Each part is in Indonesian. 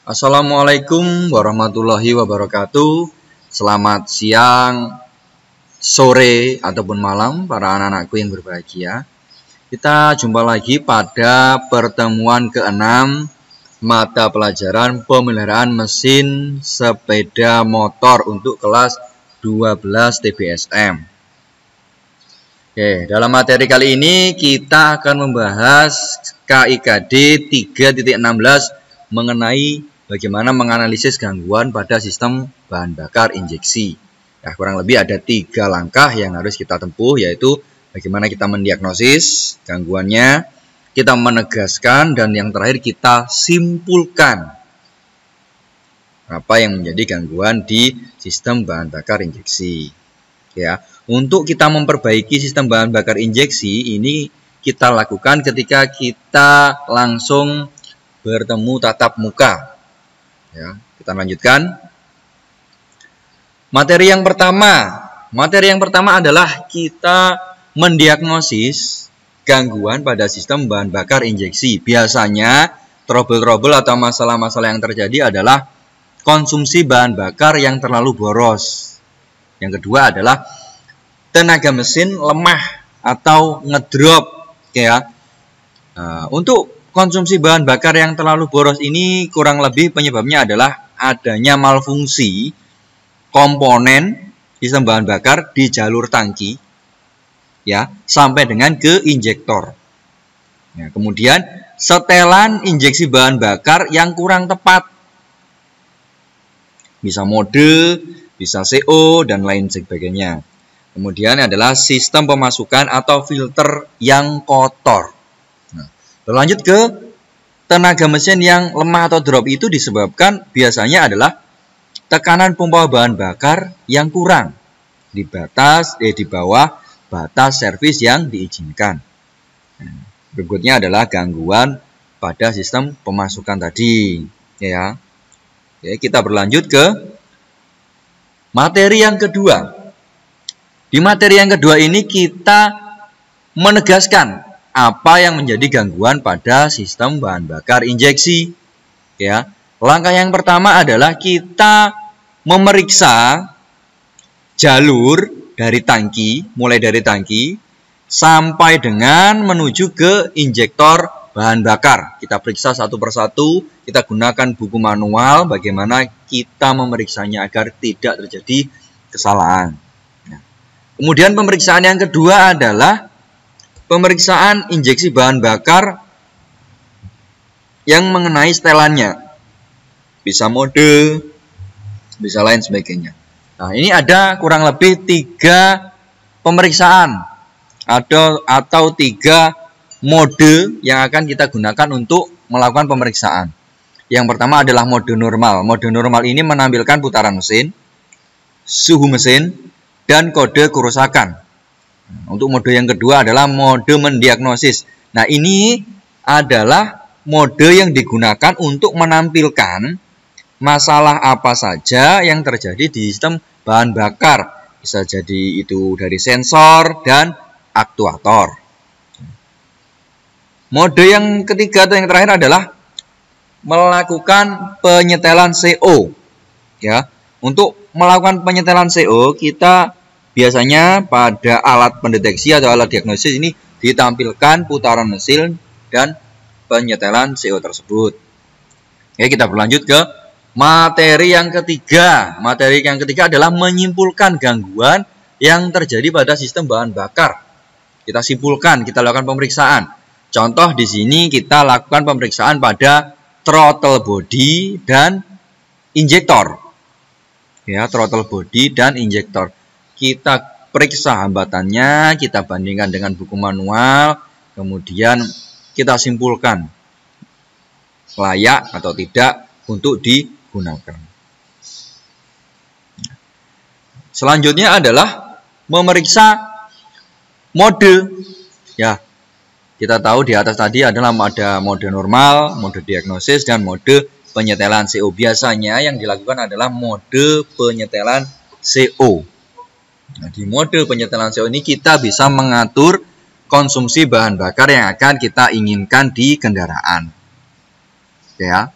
Assalamualaikum warahmatullahi wabarakatuh. Selamat siang, sore, ataupun malam para anak-anakku yang berbahagia. Kita jumpa lagi pada pertemuan ke-6 mata pelajaran pemeliharaan mesin sepeda motor untuk kelas 12 TBSM. Oke, dalam materi kali ini kita akan membahas KIKD 3.16 mengenai bagaimana menganalisis gangguan pada sistem bahan bakar injeksi. Nah, kurang lebih ada 3 langkah yang harus kita tempuh, yaitu bagaimana kita mendiagnosis gangguannya, kita menegaskan, dan yang terakhir kita simpulkan apa yang menjadi gangguan di sistem bahan bakar injeksi. Ya, untuk kita memperbaiki sistem bahan bakar injeksi ini kita lakukan ketika kita langsung bertemu tatap muka. Ya, kita lanjutkan. Materi yang pertama adalah kita mendiagnosis gangguan pada sistem bahan bakar injeksi. Biasanya trouble-trouble atau masalah-masalah yang terjadi adalah konsumsi bahan bakar yang terlalu boros. Yang kedua adalah tenaga mesin lemah atau ngedrop. Ya. Untuk konsumsi bahan bakar yang terlalu boros ini kurang lebih penyebabnya adalah adanya malfungsi komponen sistem bahan bakar di jalur tangki, ya, sampai dengan ke injektor. Ya, kemudian setelan injeksi bahan bakar yang kurang tepat, bisa mode, bisa CO, dan lain sebagainya. Kemudian adalah sistem pemasukan atau filter yang kotor. Lanjut ke tenaga mesin yang lemah atau drop, itu disebabkan biasanya adalah tekanan pompa bahan bakar yang kurang di bawah batas servis yang diizinkan. Berikutnya adalah gangguan pada sistem pemasukan tadi. Ya. Oke, kita berlanjut ke materi yang kedua. Di materi yang kedua ini kita menegaskan apa yang menjadi gangguan pada sistem bahan bakar injeksi. Ya, langkah yang pertama adalah kita memeriksa jalur dari tangki, mulai dari tangki sampai dengan menuju ke injektor bahan bakar. Kita periksa satu persatu, kita gunakan buku manual bagaimana kita memeriksanya agar tidak terjadi kesalahan. Nah, kemudian pemeriksaan yang kedua adalah pemeriksaan injeksi bahan bakar yang mengenai setelannya. Bisa mode, bisa lain sebagainya. Nah, ini ada kurang lebih 3 pemeriksaan atau 3 mode yang akan kita gunakan untuk melakukan pemeriksaan. Yang pertama adalah mode normal. Mode normal ini menampilkan putaran mesin, suhu mesin, dan kode kerusakan. Untuk mode yang kedua adalah mode mendiagnosis. Nah, ini adalah mode yang digunakan untuk menampilkan masalah apa saja yang terjadi di sistem bahan bakar. Bisa jadi itu dari sensor dan aktuator. Mode yang ketiga atau yang terakhir adalah melakukan penyetelan CO. Ya, untuk melakukan penyetelan CO kita biasanya pada alat pendeteksi atau alat diagnosis ini ditampilkan putaran mesin dan penyetelan CO tersebut. Oke, kita berlanjut ke materi yang ketiga. Materi yang ketiga adalah menyimpulkan gangguan yang terjadi pada sistem bahan bakar. Kita simpulkan, kita lakukan pemeriksaan. Contoh di sini kita lakukan pemeriksaan pada throttle body dan injektor. Ya, throttle body dan injektor. Kita periksa hambatannya, kita bandingkan dengan buku manual, kemudian kita simpulkan layak atau tidak untuk digunakan. Selanjutnya adalah memeriksa mode. Ya, kita tahu di atas tadi adalah ada mode normal, mode diagnosis, dan mode penyetelan CO. Biasanya yang dilakukan adalah mode penyetelan CO. Nah, di mode penyetelan CO ini kita bisa mengatur konsumsi bahan bakar yang akan kita inginkan di kendaraan. Ya.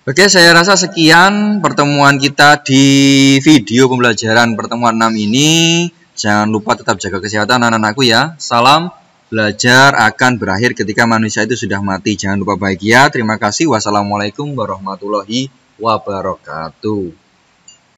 Oke, saya rasa sekian pertemuan kita di video pembelajaran pertemuan 6 ini. Jangan lupa tetap jaga kesehatan anak-anakku ya. Salam, belajar akan berakhir ketika manusia itu sudah mati. Jangan lupa bahagia. Terima kasih. Wassalamualaikum warahmatullahi wabarakatuh.